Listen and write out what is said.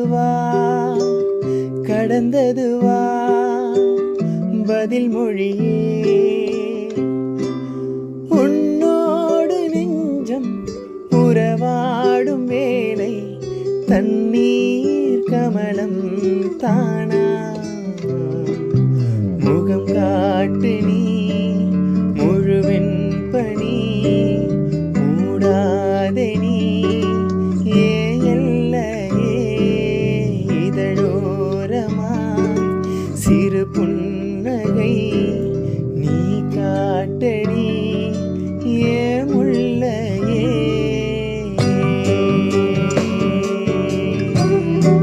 வந்ததுவா கடந்ததுவா பதில் மொழியே உன்னோடு நெஞ்சம் உறவாடும் வேலை தண்ணீர் கமலம் தானா